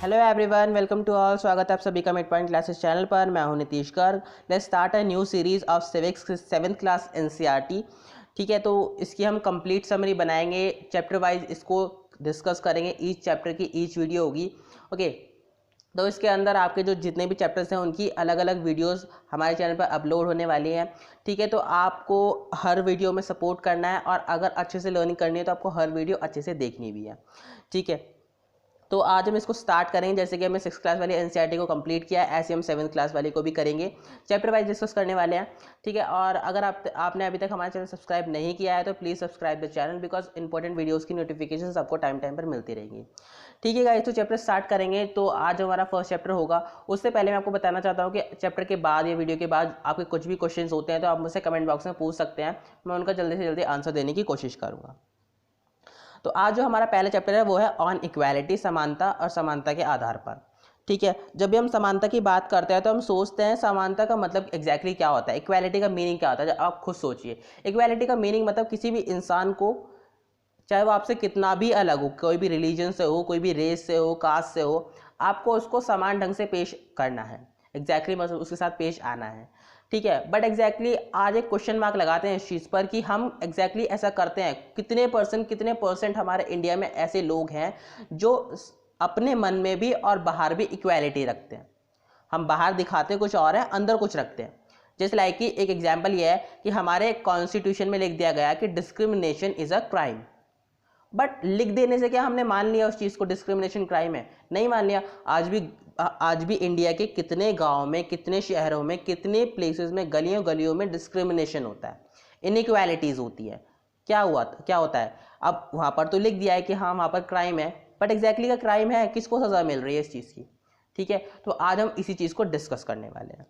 Hello everyone, welcome to all. स्वागत है आप सभी का मिड पॉइंट क्लासेस चैनल पर। मैं हूं Nitish Garg. Let's start a new series of civics 7th class NCERT. ठीक है, तो इसकी हम कंप्लीट समरी बनाएंगे, चैप्टर वाइज इसको डिस्कस करेंगे। ईच चैप्टर की ईच वीडियो होगी। ओके, तो इसके अंदर आपके जो जितने भी चैप्टर्स हैं उनकी अलग अलग वीडियोस हमारे चैनल पर अपलोड होने वाली हैं। ठीक है, तो आपको हर वीडियो में सपोर्ट करना है और अगर अच्छे से लर्निंग करनी है तो आपको हर वीडियो अच्छे से देखनी भी है। ठीक है, तो आज हम इसको स्टार्ट करेंगे। जैसे कि हमने 6th क्लास वाली एनसीईआरटी को कंप्लीट किया है, ऐसे हम 7th क्लास वाली को भी करेंगे, चैप्टर वाइज डिस्कस करने वाले हैं। ठीक है, और अगर आपने अभी तक हमारा चैनल सब्सक्राइब नहीं किया है तो please subscribe the channel, because important videos की नोटिफिकेशन आपको टाइम टाइम पर मिलती रहेंगी। ठीक है गाइस, तो चैप्टर स्टार्ट करेंगे। तो आज हमारा फर्स्ट चैप्टर होगा। उससे पहले मैं आपको बताना चाहता हूँ कि चैप्टर के बाद या वीडियो के बाद आपके कुछ भी क्वेश्चन होते हैं तो आप मुझसे कमेंट बॉक्स में पूछ सकते हैं, मैं उनका जल्दी से जल्दी आंसर देने की कोशिश करूँगा। तो आज जो हमारा पहला चैप्टर है वो है ऑन इक्वालिटी, समानता और समानता के आधार पर। ठीक है, जब भी हम समानता की बात करते हैं तो हम सोचते हैं समानता का मतलब एग्जैक्टली क्या होता है, इक्वालिटी का मीनिंग क्या होता है। आप खुद सोचिए, इक्वालिटी का मीनिंग मतलब किसी भी इंसान को, चाहे वो आपसे कितना भी अलग हो, कोई भी रिलीजन से हो, कोई भी रेस से हो, कास्ट से हो, आपको उसको समान ढंग से पेश करना है। एग्जैक्टली मतलब उसके साथ पेश आना है। ठीक है, बट एग्जैक्टली आज एक क्वेश्चन मार्क लगाते हैं इस चीज़ पर कि हम एग्जैक्टली ऐसा करते हैं। कितने परसेंट हमारे इंडिया में ऐसे लोग हैं जो अपने मन में भी और बाहर भी इक्वालिटी रखते हैं। हम बाहर दिखाते कुछ और है, अंदर कुछ रखते हैं। जैसे लाइक कि एक एग्जाम्पल ये है कि हमारे कॉन्स्टिट्यूशन में लिख दिया गया कि discrimination is a crime. But लिख देने से क्या हमने मान लिया उस चीज़ को डिस्क्रिमिनेशन क्राइम है? नहीं मान लिया। आज भी इंडिया के कितने गांव में, कितने शहरों में, कितने प्लेसेस में, गलियों गलियों में डिस्क्रिमिनेशन होता है, इनइक्वालिटीज़ होती है। क्या होता है? अब वहाँ पर तो लिख दिया है कि हाँ वहाँ पर क्राइम है, बट एग्जैक्टली का क्राइम है, किसको सज़ा मिल रही है इस चीज़ की? ठीक है, तो आज हम इसी चीज़ को डिस्कस करने वाले हैं।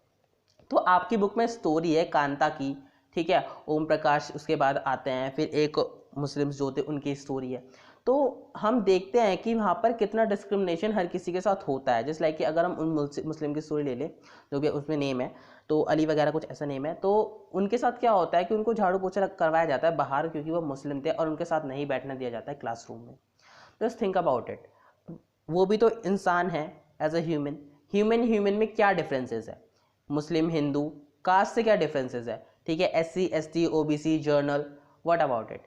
तो आपकी बुक में स्टोरी है कांता की। ठीक है, ओम प्रकाश उसके बाद आते हैं, फिर एक मुस्लिम्स जो थे उनकी स्टोरी है। तो हम देखते हैं कि वहाँ पर कितना डिस्क्रिमिनेशन हर किसी के साथ होता है। जैसे लाइक कि अगर हम उन मुस्लिम की स्टोरी ले लें, जो भी उसमें नेम है, तो अली वगैरह कुछ ऐसा नेम है, तो उनके साथ क्या होता है कि उनको झाड़ू पोछा करवाया जाता है बाहर, क्योंकि वो मुस्लिम थे और उनके साथ नहीं बैठने दिया जाता है क्लासरूम में। जस्ट थिंक अबाउट इट, वो भी तो इंसान है एज अ ह्यूमन। ह्यूमन में क्या डिफरेंसेस है? मुस्लिम, हिंदू, कास्ट से क्या डिफरेंसेस है? ठीक है, SC ST OBC, journal, what about it?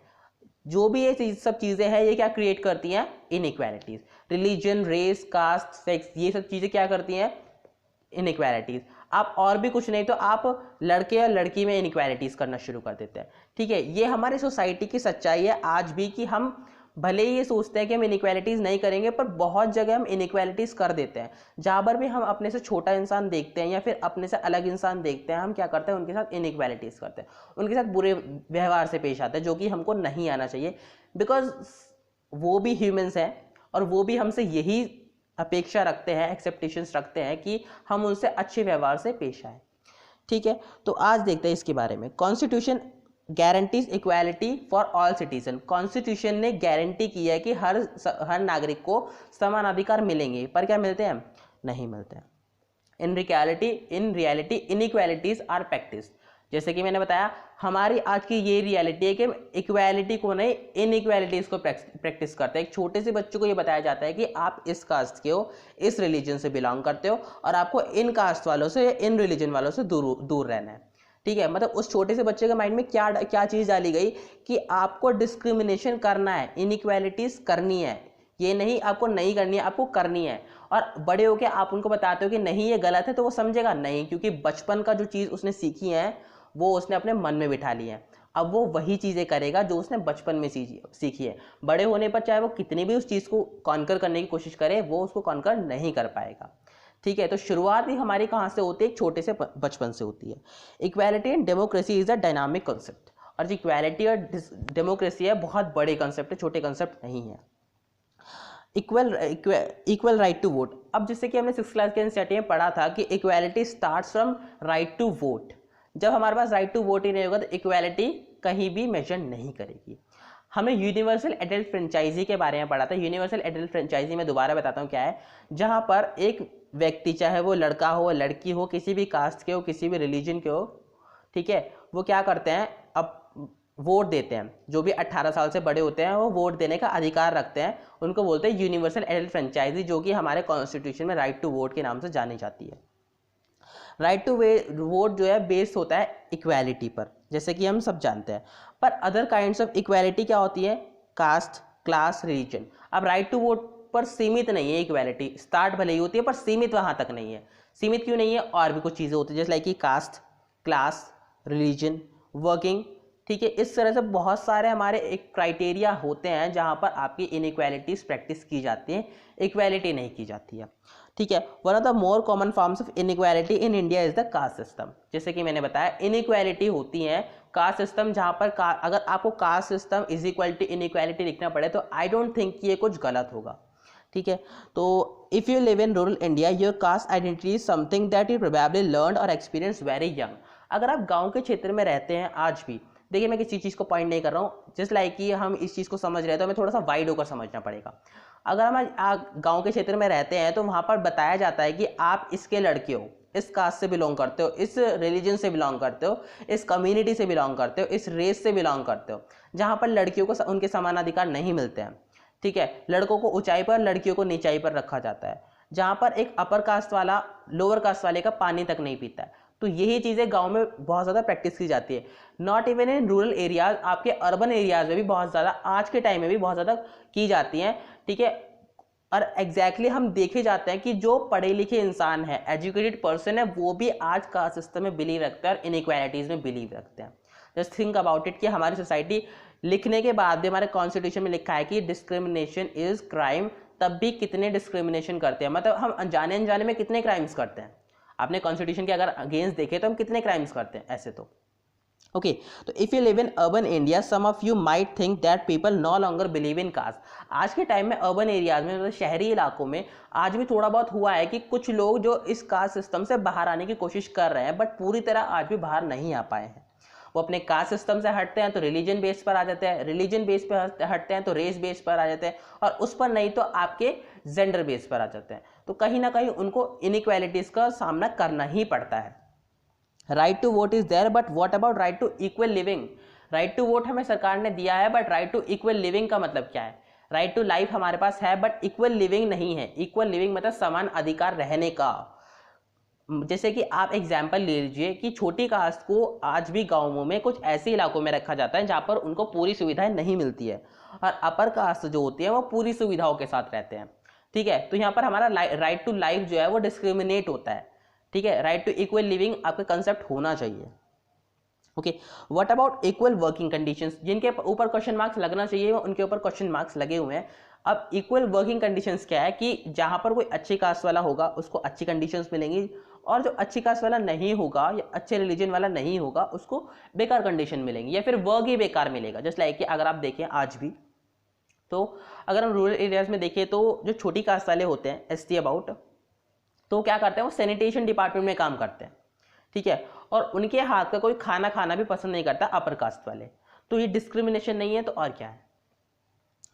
जो भी ये सब चीज़ें हैं ये क्या क्रिएट करती हैं? Inequalities. Religion, race, caste, sex, ये सब चीज़ें क्या करती हैं? इनइक्वालिटीज। आप और भी कुछ नहीं तो आप लड़के और लड़की में इनइक्वालिटीज करना शुरू कर देते हैं। ठीक है, ये हमारी सोसाइटी की सच्चाई है आज भी कि हम भले ही ये सोचते हैं कि हम इनइक्वालिटीज़ नहीं करेंगे, पर बहुत जगह हम इनइक्वालिटीज़ कर देते हैं। जहाँ पर भी हम अपने से छोटा इंसान देखते हैं या फिर अपने से अलग इंसान देखते हैं, हम क्या करते हैं? उनके साथ इनइक्वालिटीज़ करते हैं, उनके साथ बुरे व्यवहार से पेश आते हैं, जो कि हमको नहीं आना चाहिए। बिकॉज वो भी ह्यूमंस हैं और वो भी हमसे यही अपेक्षा रखते हैं, एक्सेप्टेशंस रखते हैं कि हम उनसे अच्छे व्यवहार से पेश आए। ठीक है, तो आज देखते हैं इसके बारे में। Constitution guarantees equality for all citizen. Constitution ने गारंटी की है कि हर नागरिक को समान अधिकार मिलेंगे, पर क्या मिलते हैं? नहीं मिलते हैं। In reality inequalities are practice. जैसे कि मैंने बताया, हमारी आज की ये रियलिटी है कि इक्वालिटी को नहीं, इनइक्वालिटीज को प्रैक्टिस करते हैं। एक छोटे से बच्चे को ये बताया जाता है कि आप इस कास्ट के हो, इस रिलीजन से बिलोंग करते हो और आपको इन कास्ट वालों से, इन रिलीजन वालों से दूर रहना है। ठीक है, मतलब उस छोटे से बच्चे के माइंड में क्या चीज़ डाली गई कि आपको डिस्क्रिमिनेशन करना है, इनइक्वालिटीज करनी है। ये नहीं आपको नहीं करनी है, आपको करनी है। और बड़े होके आप उनको बताते हो कि नहीं ये गलत है, तो वो समझेगा नहीं, क्योंकि बचपन का जो चीज़ उसने सीखी है वो उसने अपने मन में बिठा ली है। अब वो वही चीज़ें करेगा जो उसने बचपन में सीखी है। बड़े होने पर चाहे वो कितनी भी उस चीज़ को कॉन्कर करने की कोशिश करे, वो उसको कॉन्कर नहीं कर पाएगा। ठीक है, तो शुरुआत ही हमारी कहाँ से होती है? एक छोटे से बचपन से होती है। Equality and democracy is a dynamic concept. और जो इक्वालिटी और डेमोक्रेसी है बहुत बड़े कॉन्सेप्ट है, छोटे कॉन्सेप्ट नहीं है। Equal right to vote. अब जैसे कि हमने 6th क्लास के एनसीईआरटी में पढ़ा था कि equality starts from right to vote. जब हमारे पास राइट टू वोट ही नहीं होगा तो इक्वालिटी कहीं भी मेजर नहीं करेगी। हमने यूनिवर्सल एडल्ट फ्रेंचाइजी के बारे में पढ़ा था। यूनिवर्सल एडल्ट फ्रेंचाइजी में दोबारा बताता हूँ क्या है। जहाँ पर एक व्यक्ति, चाहे वो लड़का हो, लड़की हो, किसी भी कास्ट के हो, किसी भी रिलीजन के हो, ठीक है, वो क्या करते हैं, अब वोट देते हैं, जो भी 18 साल से बड़े होते हैं वो वोट देने का अधिकार रखते हैं, उनको बोलते हैं यूनिवर्सल एडल्ट फ्रेंचाइजी, जो कि हमारे कॉन्स्टिट्यूशन में राइट टू वोट के नाम से जानी जाती है। राइट टू वोट जो है बेस्ड होता है इक्वालिटी पर, जैसे कि हम सब जानते हैं। पर अदर काइंड्स ऑफ इक्वालिटी क्या होती है? Caste, class, religion. अब राइट टू वोट पर सीमित नहीं है इक्वालिटी, स्टार्ट भले ही होती है पर सीमित वहाँ तक नहीं है। सीमित क्यों नहीं है? और भी कुछ चीज़ें होती है, जैसे लाइक कि कास्ट, क्लास, रिलीजन, वर्किंग, ठीक है। इस तरह से बहुत सारे हमारे एक क्राइटेरिया होते हैं जहाँ पर आपकी इनइक्वालिटीज प्रैक्टिस की जाती है, इक्वालिटी नहीं की जाती है, ठीक है। One of the more common forms of inequality in India is the caste system. जैसे कि मैंने बताया इनइक्वालिटी होती है कास्ट सिस्टम, जहाँ पर अगर आपको caste system is equal to inequality लिखना पड़े तो आई डोंट थिंक कि ये कुछ गलत होगा, ठीक है। तो if you live in rural India your cast identity is something that you probably learn और एक्सपीरियंस वेरी यंग। अगर आप गाँव के क्षेत्र में रहते हैं आज भी, देखिए मैं किसी चीज़ को पॉइंट नहीं कर रहा हूँ, जस्ट लाइक कि हम इस चीज़ को समझ रहे हैं तो हमें थोड़ा सा वाइड होकर समझना पड़ेगा। अगर हम गांव के क्षेत्र में रहते हैं तो वहाँ पर बताया जाता है कि आप इसके लड़के हो, इस कास्ट से बिलोंग करते हो, इस रिलीजन से बिलोंग करते हो, इस कम्युनिटी से बिलोंग करते हो, इस रेस से बिलोंग करते हो, जहाँ पर लड़कियों को उनके समान अधिकार नहीं मिलते हैं, ठीक है। लड़कों को ऊंचाई पर, लड़कियों को नीचाई पर रखा जाता है, जहाँ पर एक अपर कास्ट वाला लोअर कास्ट वाले का पानी तक नहीं पीता है। तो यही चीज़ें गांव में बहुत ज़्यादा प्रैक्टिस की जाती है। Not even in rural areas, आपके अर्बन एरियाज में भी बहुत ज़्यादा आज के टाइम में भी बहुत ज़्यादा की जाती हैं, ठीक है। और एग्जैक्टली हम देखे जाते हैं कि जो पढ़े लिखे इंसान है, एजुकेटेड पर्सन है, वो भी आज कास्ट सिस्टम में बिलीव रखते हैं और इनइक्वालिटीज़ में बिलीव रखते हैं। जस्ट थिंक अबाउट इट कि हमारी सोसाइटी लिखने के बाद भी हमारे कॉन्स्टिट्यूशन में लिखा है कि डिस्क्रिमिनेशन इज क्राइम, तब भी कितने डिस्क्रिमिनेशन करते हैं, मतलब हम अनजाने अनजाने में कितने क्राइम्स करते हैं। आपने कॉन्स्टिट्यूशन के अगर अगेंस्ट देखे तो हम कितने क्राइम्स करते हैं ऐसे तो, ओके। तो if you live in urban India some of you might think that people no longer believe in caste. आज के टाइम में अर्बन एरियाज में, मतलब शहरी इलाकों में आज भी थोड़ा बहुत हुआ है कि कुछ लोग जो इस कास्ट सिस्टम से बाहर आने की कोशिश कर रहे हैं, बट पूरी तरह आज भी बाहर नहीं आ पाए हैं। वो अपने कास्ट सिस्टम से हटते हैं तो रिलीजन बेस पर आ जाते हैं, रिलीजन बेस पर हटते हैं तो रेस बेस पर आ जाते हैं, और उस पर नहीं तो आपके जेंडर बेस पर आ जाते हैं। तो कहीं ना कहीं उनको इनइक्वालिटीज का सामना करना ही पड़ता है। Right to vote is there, but what about right to equal living? Right to vote हमें सरकार ने दिया है, but right to equal living का मतलब क्या है? राइट टू लाइफ हमारे पास है, बट इक्वल लिविंग नहीं है। इक्वल लिविंग मतलब समान अधिकार रहने का। जैसे कि आप एग्जाम्पल ले लीजिए कि छोटी कास्ट को आज भी गाँवों में कुछ ऐसे इलाकों में रखा जाता है जहाँ पर उनको पूरी सुविधाएं नहीं मिलती है, और अपर कास्ट जो होती है वो पूरी सुविधाओं के साथ रहते हैं, ठीक है। तो यहाँ पर हमारा राइट टू लाइफ जो है वो डिस्क्रिमिनेट होता है, ठीक है। राइट टू इक्वल लिविंग आपका कंसेप्ट होना चाहिए, okay. What about equal working conditions? जिनके ऊपर क्वेश्चन मार्क्स लगना चाहिए उनके ऊपर क्वेश्चन मार्क्स लगे हुए हैं। अब इक्वल वर्किंग कंडीशंस क्या है कि जहां पर कोई अच्छी कास्ट वाला होगा उसको अच्छी कंडीशंस मिलेंगी, और जो अच्छी कास्ट वाला नहीं होगा या अच्छे रिलीजन वाला नहीं होगा उसको बेकार कंडीशन मिलेंगी, या फिर वर्क ही बेकार मिलेगा। जस्ट लाइक कि अगर आप देखें आज भी, तो अगर हम रूरल एरियाज में देखें तो जो छोटी कास्ट वाले होते हैं एसटी अबाउट, तो क्या करते हैं वो सैनिटेशन डिपार्टमेंट में काम करते हैं, ठीक है, और उनके हाथ का कोई खाना खाना भी पसंद नहीं करता अपर कास्ट वाले। तो ये डिस्क्रिमिनेशन नहीं है तो और क्या है,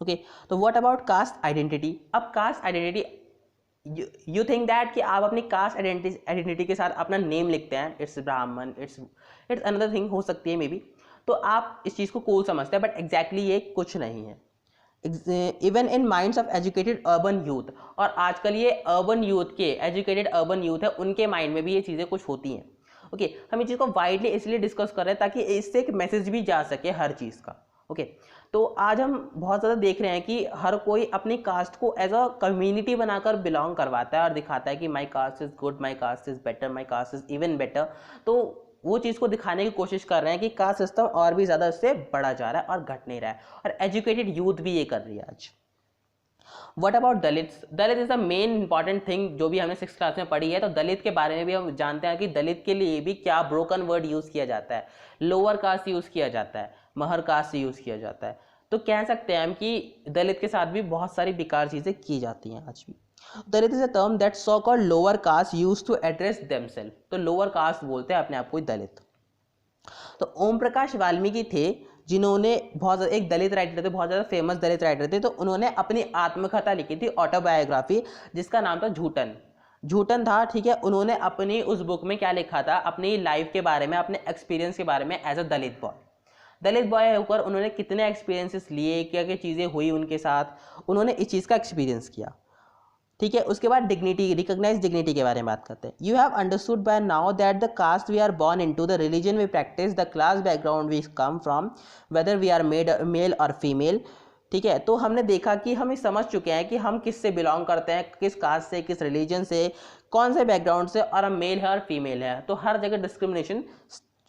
ओके। तो व्हाट अबाउट कास्ट आइडेंटिटी? अब cast identity, you think that कि आप अपनी कास्ट आइडेंटिटी के साथ अपना नेम लिखते हैं, इट्स ब्राह्मण, इट्स अनदर थिंग हो सकती है मे बी, तो आप इस चीज़ को कूल समझते हैं, बट एग्जैक्टली ये कुछ नहीं है। Even in minds of educated urban youth, और आजकल ये अर्बन यूथ के, एजुकेटेड अर्बन यूथ है, उनके माइंड में भी ये चीज़ें कुछ होती हैं, ओके। हम इस चीज़ को वाइडली इसलिए डिस्कस कर रहे हैं ताकि इससे एक मैसेज भी जा सके हर चीज़ का, ओके। तो आज हम बहुत ज़्यादा देख रहे हैं कि हर कोई अपनी कास्ट को एज अ कम्युनिटी बनाकर बिलोंग करवाता है और दिखाता है कि my caste is good, my caste is better, my caste is even better. तो वो चीज़ को दिखाने की कोशिश कर रहे हैं कि कास्ट सिस्टम और भी ज़्यादा इससे बढ़ा जा रहा है और घट नहीं रहा है, और एजुकेटेड यूथ भी ये कर रही है आज। What about Dalits? Dalit is the main important thing जो भी हमने 6th क्लास में पढ़ी है। तो दलित के बारे में भी हम जानते हैं कि दलित के लिए भी क्या ब्रोकन वर्ड यूज़ किया जाता है, लोअर कास्ट यूज़ किया जाता है, महर कास्ट यूज़ किया जाता है। तो कह सकते हैं हम कि दलित के साथ भी बहुत सारी बेकार चीज़ें की जाती हैं आज भी। Dalit is a term that so called lower caste use to address themselves. तो लोअर कास्ट बोलते हैं अपने आप को दलित। तो ओम प्रकाश वाल्मीकि थे जिन्होंने एक दलित राइटर थे, बहुत ज़्यादा फेमस दलित राइटर थे। तो उन्होंने अपनी आत्मकथा लिखी थी, ऑटोबायोग्राफी, जिसका नाम था झूठन था, ठीक है। उन्होंने अपनी उस बुक में क्या लिखा था, अपनी लाइफ के बारे में, अपने एक्सपीरियंस के बारे में as a Dalit boy. Dalit boy होकर उन्होंने कितने एक्सपीरियंसेस लिए, क्या क्या चीज़ें हुई उनके साथ, उन्होंने इस चीज़ का एक्सपीरियंस किया। ठीक है, उसके बाद डिग्निटी, रिकॉग्नाइज डिग्निटी के बारे में बात करते हैं। You have understood by now that the caste we are born into, the religion we practise, the class background we come from, whether we are made male और फीमेल। ठीक है, तो हमने देखा कि हम समझ चुके हैं कि हम किस से बिलोंग करते हैं, किस कास्ट से, किस रिलीजन से, कौन से बैकग्राउंड से, और हम मेल है और फीमेल है। तो हर जगह डिस्क्रिमिनेशन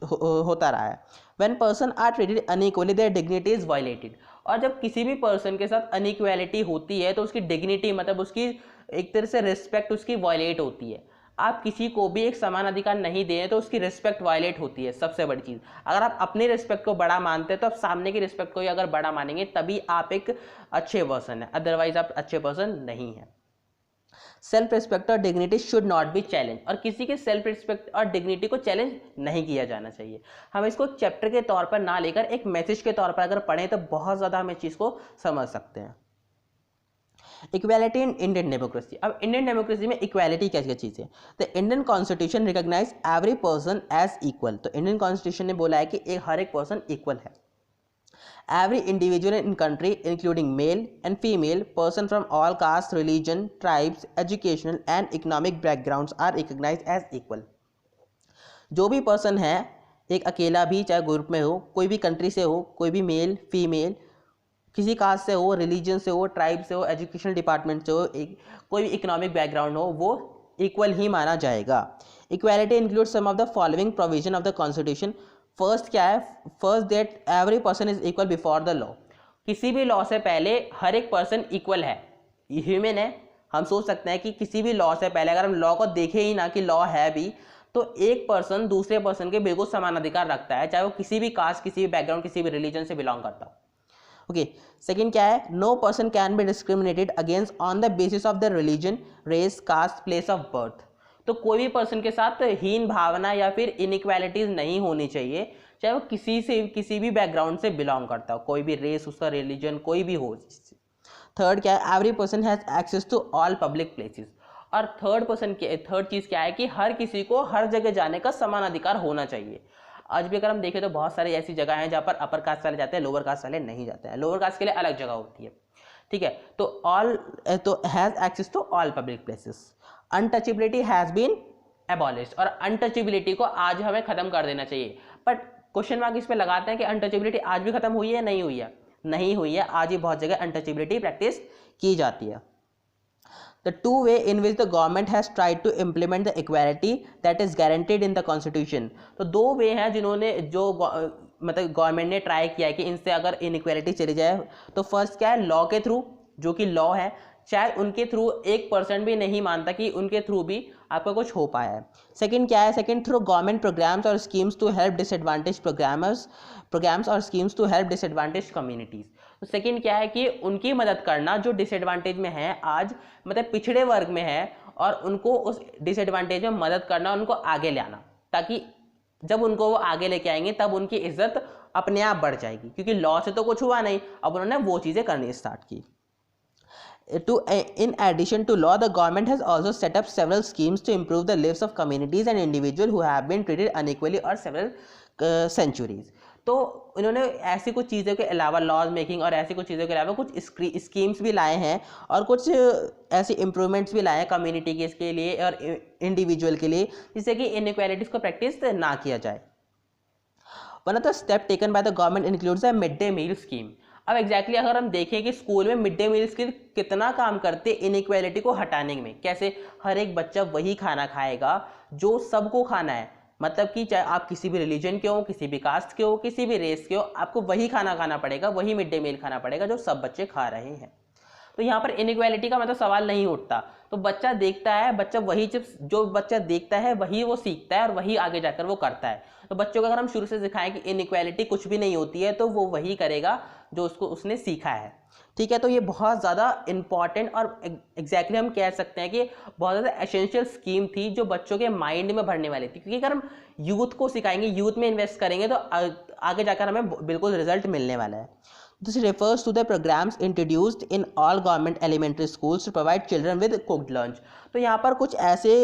होता रहा है। When person are treated unequally their dignity is violated. और जब किसी भी पर्सन के साथ अनइक्वालिटी होती है तो उसकी डिग्निटी, मतलब उसकी एक तरह से रिस्पेक्ट उसकी वायलेट होती है। आप किसी को भी एक समान अधिकार नहीं दें तो उसकी रिस्पेक्ट वायलेट होती है, सबसे बड़ी चीज़। अगर आप अपनी रिस्पेक्ट को बड़ा मानते हैं तो आप सामने की रिस्पेक्ट को ही अगर बड़ा मानेंगे तभी आप एक अच्छे पर्सन हैं, अदरवाइज आप अच्छे पर्सन नहीं हैं। सेल्फ रिस्पेक्ट और dignity should not be challenge, और किसी के सेल्फ रिस्पेक्ट और डिग्निटी को चैलेंज नहीं किया जाना चाहिए। हम इसको एक चैप्टर के तौर पर ना लेकर एक मैसेज के तौर पर अगर पढ़ें तो बहुत ज़्यादा हम इस चीज़ को समझ सकते हैं। Equality in Indian democracy. अब इंडियन डेमोक्रेसी में इक्वालिटी क्या क्या चीज़ है? The Indian constitution recognise every person as equal. तो इंडियन कॉन्स्टिट्यूशन ने बोला है कि हर एक पर्सन इक्वल है। Every individual in country, including male and female person from all castes, religion, tribes, educational and economic backgrounds are recognized as equal. जो भी पर्सन है, एक अकेला भी चाहे ग्रुप में हो, कोई भी कंट्री से हो, कोई भी मेल फीमेल, किसी कास्ट से हो, रिलीजन से हो, ट्राइब से हो, एजुकेशनल डिपार्टमेंट से हो, कोई भी इकोनॉमिक बैकग्राउंड हो, वो इक्वल ही माना जाएगा। Equality include some of the following provision of the constitution. First क्या है? First that every person is equal before the law. किसी भी लॉ से पहले हर एक पर्सन इक्वल है, ह्यूमन है। हम सोच सकते हैं कि किसी भी लॉ से पहले अगर हम लॉ को देखें ही ना कि लॉ है भी, तो एक पर्सन दूसरे पर्सन के बिल्कुल समान अधिकार रखता है, चाहे वो किसी भी कास्ट, किसी भी बैकग्राउंड, किसी भी रिलीजन से बिलोंग करता हो। ओके, सेकंड क्या है? No person can be discriminated against on the basis of the religion, race, caste, place of birth. तो कोई भी पर्सन के साथ हीन भावना या फिर इनइक्वालिटीज नहीं होनी चाहिए, चाहे वो किसी भी बैकग्राउंड से बिलोंग करता हो, कोई भी रेस, उसका रिलीजन कोई भी हो। थर्ड क्या है? Every person has access to all public places. और थर्ड चीज़ क्या है कि हर किसी को हर जगह जाने का समान अधिकार होना चाहिए। आज भी अगर हम देखें तो बहुत सारी ऐसी जगह हैं जहाँ पर अपर कास्ट वाले जाते हैं, लोअर कास्ट वाले नहीं जाते हैं। लोअर कास्ट के लिए अलग जगह होती है। ठीक है, तो has access to all public places. Untouchability has been abolished, और अनटचेबिलिटी को आज हमें खत्म कर देना चाहिए। बट क्वेश्चन मार्क इस पे लगाते हैं कि अनटचेबिलिटी आज भी खत्म हुई है, नहीं हुई है? नहीं हुई है, आज ही बहुत जगह अनटचेबिलिटी प्रैक्टिस की जाती है। The two way in which the government has tried to implement the equality that is guaranteed in the constitution. तो दो वे हैं जिन्होंने मतलब गवर्नमेंट ने ट्राई किया है कि इनसे अगर इनइक्वालिटी चली जाए। तो फर्स्ट क्या है? लॉ के थ्रू, जो कि लॉ है, शायद उनके थ्रू 1% भी नहीं मानता कि उनके थ्रू भी आपका कुछ हो पाया है। सेकंड क्या है? सेकंड थ्रू गवर्नमेंट प्रोग्राम्स और schemes to help disadvantage programs और schemes to help disadvantage communities. तो सेकंड क्या है कि उनकी मदद करना जो डिसएडवांटेज में है, आज मतलब पिछड़े वर्ग में है, और उनको उस डिसएडवांटेज में मदद करना, उनको आगे ले आना, ताकि जब उनको वो आगे लेके आएंगे तब उनकी इज्जत अपने आप बढ़ जाएगी, क्योंकि लॉ से तो कुछ हुआ नहीं, अब उन्होंने वो चीज़ें करनी स्टार्ट की। In addition to law, the government has also set up several schemes to improve the lives of communities and individuals who have been treated unequally or several centuries. तो इन्होंने ऐसी कुछ चीज़ों के अलावा, लॉज मेकिंग और ऐसी कुछ चीज़ों के अलावा कुछ स्कीम्स भी लाए हैं और कुछ ऐसे इम्प्रूवमेंट्स भी लाए हैं कम्युनिटी के इसके लिए और इंडिविजुअल के लिए, जिससे कि इनइक्वालिटीज़ को प्रैक्टिस ना किया जाए। One of the step taken by the government includes a mid day meal scheme. अब एग्जैक्टली अगर हम देखें कि स्कूल में मिड डे मील स्कीम कितना काम करते इनइक्वालिटी को हटाने में, कैसे हर एक बच्चा वही खाना खाएगा जो सबको खाना है, मतलब कि चाहे आप किसी भी रिलीजन के हो, किसी भी कास्ट के हो, किसी भी रेस के हो, आपको वही खाना खाना पड़ेगा, वही मिड डे मील खाना पड़ेगा जो सब बच्चे खा रहे हैं। तो यहाँ पर इनइक्वालिटी का मतलब सवाल नहीं उठता। तो बच्चा देखता है, बच्चा वही जो बच्चा देखता है वही वो सीखता है और वही आगे जाकर वो करता है। तो बच्चों को अगर हम शुरू से सिखाएं कि इनइक्वालिटी कुछ भी नहीं होती है, तो वो वही करेगा जो उसने सीखा है। ठीक है, तो ये बहुत ज़्यादा इंपॉर्टेंट और एग्जैक्टली हम कह सकते हैं कि बहुत ज़्यादा एसेंशियल स्कीम थी जो बच्चों के माइंड में भरने वाली थी, क्योंकि अगर हम यूथ को सिखाएंगे, यूथ में इन्वेस्ट करेंगे, तो आगे जाकर हमें बिल्कुल रिजल्ट मिलने वाला है। This refers to the programs introduced in all government elementary schools to provide children with cooked lunch. तो यहाँ पर कुछ ऐसे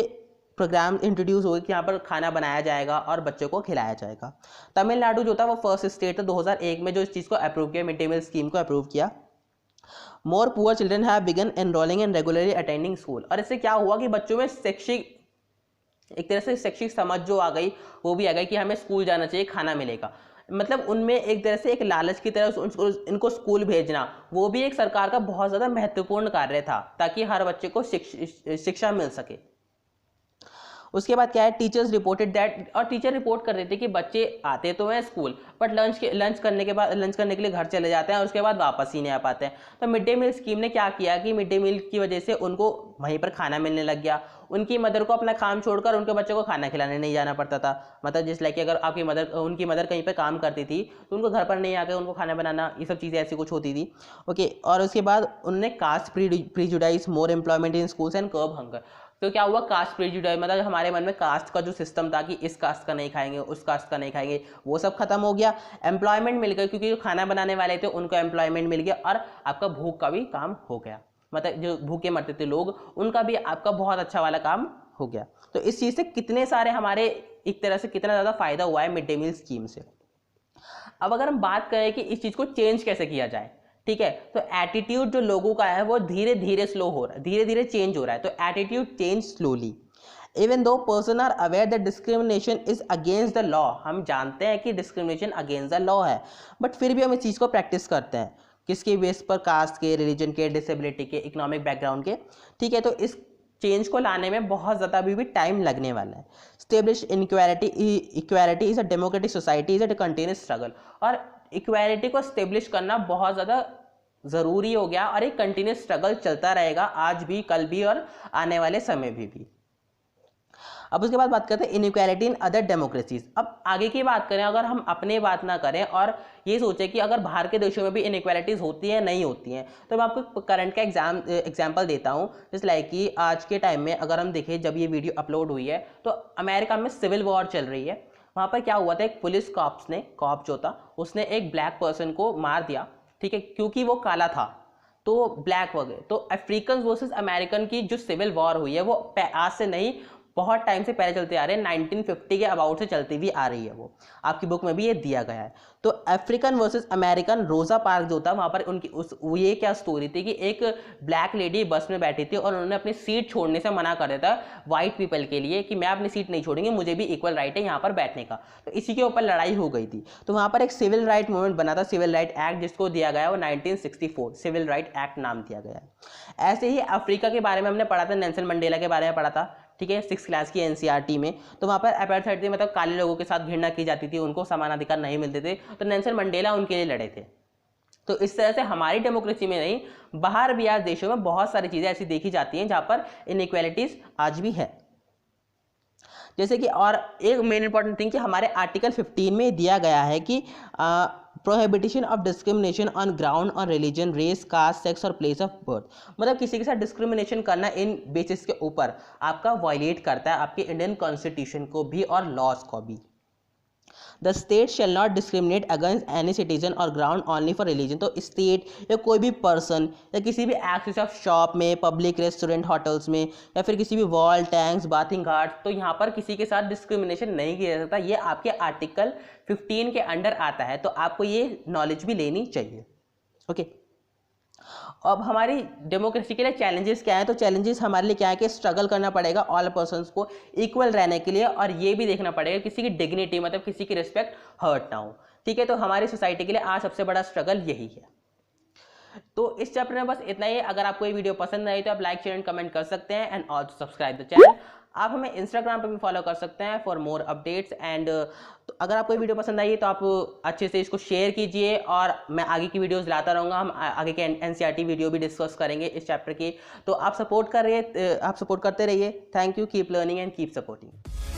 प्रोग्राम इंट्रोड्यूस हुए कि यहाँ पर खाना बनाया जाएगा और बच्चों को खिलाया जाएगा। तमिलनाडु जो था वो फर्स्ट स्टेट था 2001 में जो इस चीज़ को अप्रूव किया, मिड डे मील स्कीम को अप्रूव किया। More poor children have begun enrolling and regularly attending school. और इससे क्या हुआ कि बच्चों में शैक्षिक एक तरह से शैक्षिक समझ जो आ गई वो भी आ गई कि हमें स्कूल जाना चाहिए, खाना मिलेगा। मतलब उनमें एक तरह से एक लालच की तरह इनको स्कूल भेजना वो भी एक सरकार का बहुत ज़्यादा महत्वपूर्ण कार्य था ताकि हर बच्चे को शिक्षा मिल सके। उसके बाद क्या है, टीचर्स रिपोर्टेड दैट, और टीचर रिपोर्ट कर रहे थे कि बच्चे आते तो हैं स्कूल बट लंच करने के लिए घर चले जाते हैं और उसके बाद वापस ही नहीं आ पाते हैं। तो मिड डे मील स्कीम ने क्या किया कि मिड डे मील की वजह से उनको वहीं पर खाना मिलने लग गया। उनकी मदर को अपना काम छोड़कर उनके बच्चों को खाना खिलाने नहीं जाना पड़ता था। मतलब जिस लाइक अगर उनकी मदर कहीं पर काम करती थी तो उनको घर पर नहीं आकर उनको खाना बनाना, ये सब चीज़ें ऐसी कुछ होती थी। ओके, और उसके बाद उन्होंने caste prejudice, more employment in schools and curb hunger. तो क्या हुआ, कास्ट प्रेजुडाइज, मतलब हमारे मन में कास्ट का जो सिस्टम था कि इस कास्ट का नहीं खाएंगे, उस कास्ट का नहीं खाएंगे, वो सब खत्म हो गया। एम्प्लॉयमेंट मिल गया क्योंकि जो खाना बनाने वाले थे उनको एम्प्लॉयमेंट मिल गया और आपका भूख का भी काम हो गया। मतलब जो भूखे मरते थे लोग उनका भी आपका बहुत अच्छा वाला काम हो गया। तो इस चीज़ से कितने सारे हमारे एक तरह से कितना ज़्यादा फायदा हुआ है मिड डे मील स्कीम से। अब अगर हम बात करें कि इस चीज़ को चेंज कैसे किया जाए, ठीक है, तो एटीट्यूड जो लोगों का है वो धीरे धीरे स्लो हो रहा है, धीरे धीरे चेंज हो रहा है। तो attitude change slowly. Even though person are aware that discrimination is against the law, हम जानते हैं कि डिस्क्रिमिनेशन अगेंस्ट द लॉ है बट फिर भी हम इस चीज़ को प्रैक्टिस करते हैं। किसके बेस पर, कास्ट के, रिलीजन के, डिसेबिलिटी के, इकोनॉमिक बैकग्राउंड के, ठीक है। तो इस चेंज को लाने में बहुत ज़्यादा अभी भी टाइम लगने वाला है। Establish equality is a democratic society is a continuous struggle. और इक्वालिटी को स्टेब्लिश करना बहुत ज़्यादा ज़रूरी हो गया और एक कंटिन्यूस स्ट्रगल चलता रहेगा आज भी, कल भी और आने वाले समय भी। अब उसके बाद बात करते हैं इनइक्वालिटी इन अदर डेमोक्रेसीज। अब आगे की बात करें, अगर हम अपने बात ना करें और ये सोचें कि अगर बाहर के देशों में भी इनइक्वालिटीज़ होती हैं नहीं होती हैं, तो मैं आपको करंट का एग्जाम्पल देता हूँ। जैसे लाइक कि आज के टाइम में अगर हम देखें, जब ये वीडियो अपलोड हुई है तो अमेरिका में सिविल वॉर चल रही है। वहाँ पर क्या हुआ था, एक पुलिस कॉप जो था उसने एक ब्लैक पर्सन को मार दिया, ठीक है, क्योंकि वो काला था तो ब्लैक हो गए। तो अफ्रीकन वर्सेस अमेरिकन की जो सिविल वॉर हुई है वो आज से नहीं, बहुत टाइम से पहले चलते आ रहे हैं, 1950 के अबाउट से चलती हुई आ रही है। वो आपकी बुक में भी ये दिया गया है। तो अफ्रीकन वर्सेस अमेरिकन, रोजा पार्क जो था वहाँ पर उनकी ये क्या स्टोरी थी कि एक ब्लैक लेडी बस में बैठी थी और उन्होंने अपनी सीट छोड़ने से मना कर दिया था वाइट पीपल के लिए कि मैं अपनी सीट नहीं छोड़ूंगी, मुझे भी इक्वल राइट है यहाँ पर बैठने का। तो इसी के ऊपर लड़ाई हो गई थी। तो वहाँ पर एक सिविल राइट मूवमेंट बना था, सिविल राइट एक्ट, जिसको दिया गया वो 1964 सिविल राइट एक्ट नाम दिया गया है। ऐसे ही अफ्रीका के बारे में हमने पढ़ा था, नेल्सन मंडेला के बारे में पढ़ा था, ठीक है, 6th क्लास की एनसीईआरटी में। तो वहाँ पर अपार्थाइड थी, मतलब काले लोगों के साथ घृणा की जाती थी, उनको समान अधिकार नहीं मिलते थे, तो नेल्सन मंडेला उनके लिए लड़े थे। तो इस तरह से हमारी डेमोक्रेसी में नहीं, बाहर भी आज देशों में बहुत सारी चीज़ें ऐसी देखी जाती हैं जहाँ पर इनइक्वालिटीज आज भी है। जैसे कि और एक मेन इंपॉर्टेंट थिंग कि हमारे आर्टिकल 15 में दिया गया है कि prohibition of discrimination on ground on religion, race, caste, sex और प्लेस ऑफ बर्थ। मतलब किसी के साथ डिस्क्रिमिनेशन करना इन बेसिस के ऊपर आपका वायलेट करता है आपके इंडियन कॉन्स्टिट्यूशन को भी और लॉज को भी। The state shall not discriminate against any citizen और ग्राउंड ओनली फॉर रिलीजन। तो स्टेट या कोई भी पर्सन या किसी भी एक्सेस ऑफ शॉप में, पब्लिक रेस्टोरेंट, होटल्स में, या फिर किसी भी वॉल, टैंक्स, बाथिंग घाट, तो यहाँ पर किसी के साथ डिस्क्रिमिनेशन नहीं किया जा सकता। ये आपके आर्टिकल 15 के अंडर आता है, तो आपको ये नॉलेज भी लेनी चाहिए। ओके, अब हमारी डेमोक्रेसी के लिए चैलेंजेस क्या है, तो चैलेंजेस हमारे लिए क्या है कि स्ट्रगल करना पड़ेगा ऑल पर्सन्स को इक्वल रहने के लिए, और ये भी देखना पड़ेगा किसी की डिग्निटी, मतलब किसी की रिस्पेक्ट हर्ट ना हो, ठीक है। तो हमारी सोसाइटी के लिए आज सबसे बड़ा स्ट्रगल यही है। तो इस चैप्टर में बस इतना ही है। अगर आपको ये वीडियो पसंद आई तो आप लाइक, शेयर एंड कमेंट कर सकते हैं, and also subscribe the channel. आप हमें इंस्टाग्राम पे भी फॉलो कर सकते हैं फॉर मोर अपडेट्स। एंड अगर आपको ये वीडियो पसंद आई तो आप अच्छे से इसको शेयर कीजिए, और मैं आगे की वीडियोस लाता रहूँगा। हम आगे के एनसीईआरटी वीडियो भी डिस्कस करेंगे इस चैप्टर की। तो आप सपोर्ट करते रहिए। Thank you, keep learning and keep supporting.